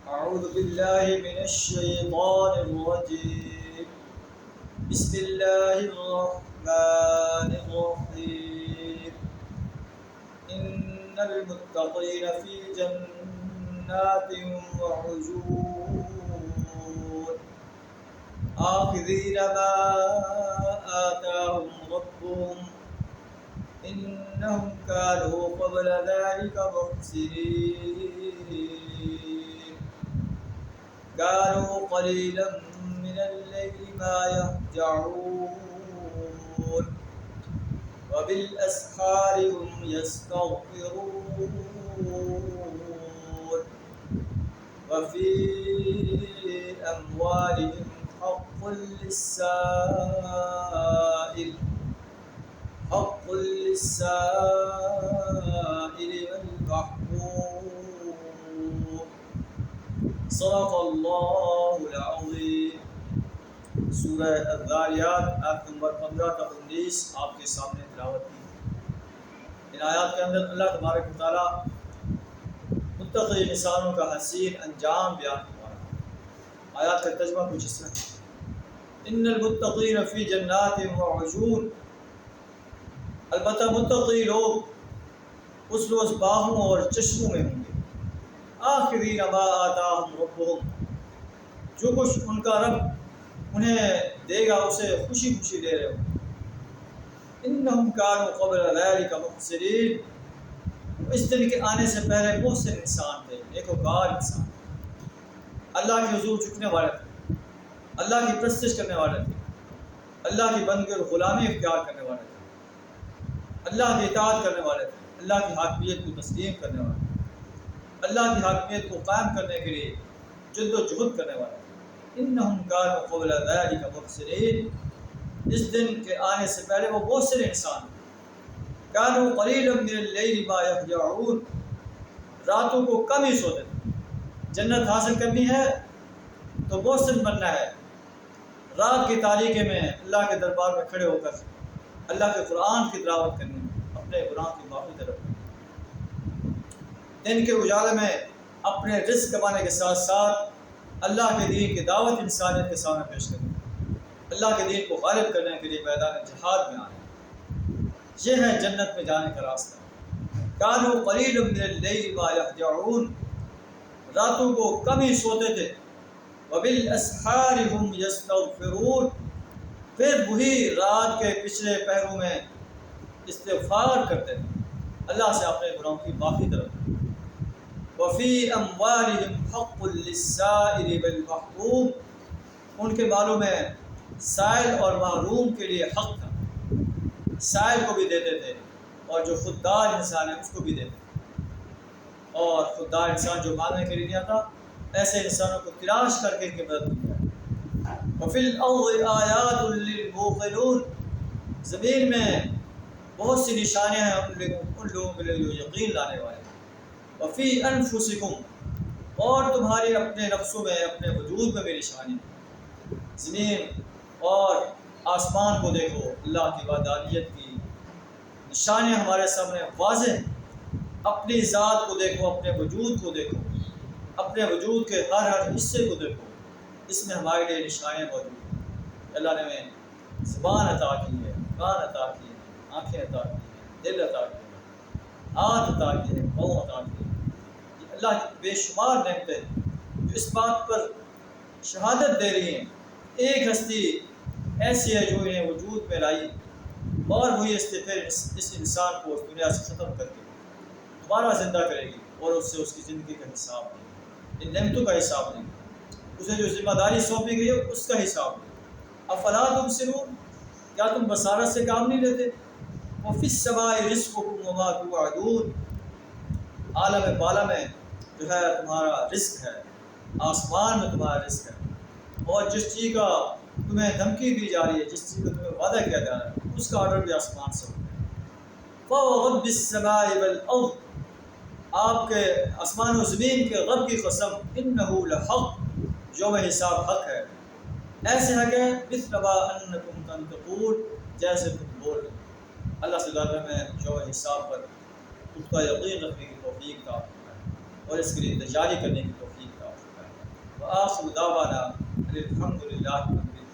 أعوذ بالله من الشيطان الرجيم. بسم الله الرحمن الرحيم. إن المتقين في جنات وعيون آخذين ما آتاهم ربهم إنهم كانوا قبل ذلك محسنين. كانوا قليلا من الليل ما يهجعون وبالأسحار هم يستغفرون وفي أموالهم حق للسائل والمحروم. صدق اللہ العظیم. سورہ الذاریات آیت نمبر 15 تا 19 آپ کے سامنے تلاوت کی. ان آیات کے اندر اللہ تبارک و تعالیٰ متقی انسانوں کا حسین انجام بیان ہوا ہے. آیات کا ترجمہ کچھ اس طرح: ان المتقین فی جنات وعیون. البتہ متقی لوگ اس روز باغوں اور چشموں میں ہوں گے. آخذین ما آتاہم ربہم. جو کچھ ان کا رب انہیں دے گا اسے خوشی خوشی لے رہے ہوں. انہم کانوا قبل ذلک محسنین. اس دن کے آنے سے پہلے محسن انسان تھے، نیکوکار انسان، اللہ کے حضور جھکنے والے تھے، اللہ کی پرستش کرنے والے تھے، اللہ کی بندگی اور غلامی اختیار کرنے والے تھے، اللہ کی اطاعت کرنے والے تھے، اللہ کی حاکمیت کو تسلیم کرنے والے تھے، اللہ کی حاکمیت کو قائم کرنے کے لیے جد و جہد کرنے والے تھے. انہم کانوا قبل ذلک محسنین. اس دن کے آنے سے پہلے وہ محسن انسان تھے. کانوا قلیلا من اللیل ما یہجعون. راتوں کو کم ہی سوتے تھے. جنت حاصل کرنی ہے تو محسن بننا ہے. رات کی تاریکی میں اللہ کے دربار میں کھڑے ہو کر اللہ کے قرآن کی تلاوت کرنی، اپنے گناہ کی معافی طلب کرنی. دن کے اجالے میں اپنے رزق کمانے کے ساتھ ساتھ اللہ کے دین کی دعوت انسانیت کے سامنے پیش کرنی، اللہ کے دین کو غالب کرنے کے لیے میدان جہاد میں آنا. یہ ہے جنت میں جانے کا راستہ. کانوا قلیلا من اللیل ما یہجعون. راتوں کو کم ہی سوتے تھے. وبالاسحار هم یستغفرون. پھر وہی رات کے پچھلے پہروں میں استغفار کرتے تھے، اللہ سے اپنے گناہوں کی معافی طلب کرتے. وفی اموالہم حق للسائل والمحروم. ان کے مالوں میں سائل اور محروم کے لیے حق تھا. سائل کو بھی دیتے تھے اور جو خوددار انسان ہے اس کو بھی دیتے تھے. اور خوددار انسان جو مانگنے کے لیے نہیں آتا، ایسے انسانوں کو تلاش کر کے ان کی مدد کی جائے. وفی الارض آیات للموقنون. زمین میں بہت سی نشانیاں ہیں ان لوگوں کے لیے جو یقین لانے والے ہیں. وفی انفسکم. اور تمہاری اپنے نفسوں میں، اپنے وجود میں بھی نشانیاں. زمین اور آسمان کو دیکھو، اللہ کی وحدانیت کی نشانیاں ہمارے سامنے واضح ہیں. اپنی ذات کو دیکھو، اپنے وجود کو دیکھو، اپنے وجود کے ہر حصے کو دیکھو. اس میں ہمارے لیے نشانیاں موجود ہیں. اللہ نے ہمیں زبان عطا کی ہے، کان عطا کی ہے، آنکھیں عطا کی ہیں، دل عطا کی ہے، ہاتھ عطا کی ہے، پاؤں عطا کی ہے. یہ اللہ کی بے شمار نعمتیں جو اس بات پر شہادت دے رہی ہیں ایک ہستی ایسی ہے جو انہیں وجود میں لائی، اور وہی ہستی پھر اس انسان کو اس دنیا سے ختم کر کے دوبارہ زندہ کرے گی اور اس سے اس کی زندگی کا حساب دے گی. ان نعمتوں کا حساب دیں گے. اسے جو ذمہ داری سونپی گئی ہے اس کا حساب دیں. افلا تبصرون. کیا تم بصارت سے کام نہیں لیتے؟ وفی السماء رزقکم وما توعدون. عالم بالا میں جو ہے تمہارا رزق ہے، آسمان میں تمہارا رزق ہے، اور جس چیز کا تمہیں دھمکی دی جا رہی ہے، جس چیز کا تمہیں وعدہ کیا جا رہا ہے، اس کا آرڈر بھی آسمان سے ہوتا ہے. فورب السماء والارض. آپ کے آسمان و زمین کے رب کی قسم، انہ لحق. یوم حساب حق ہے. ایسے ہے کہ مثل ما انکم تنطقون. جیسے تم بول رہے. اللہ سے دعا میں یوم حساب پر پختہ یقین رکھنے کی توفیق عطا فرمائے اور اس کے لیے تیاری کرنے کی توفیق عطا فرمائے. وآخر دعوانا الحمد للہ رب العالمین.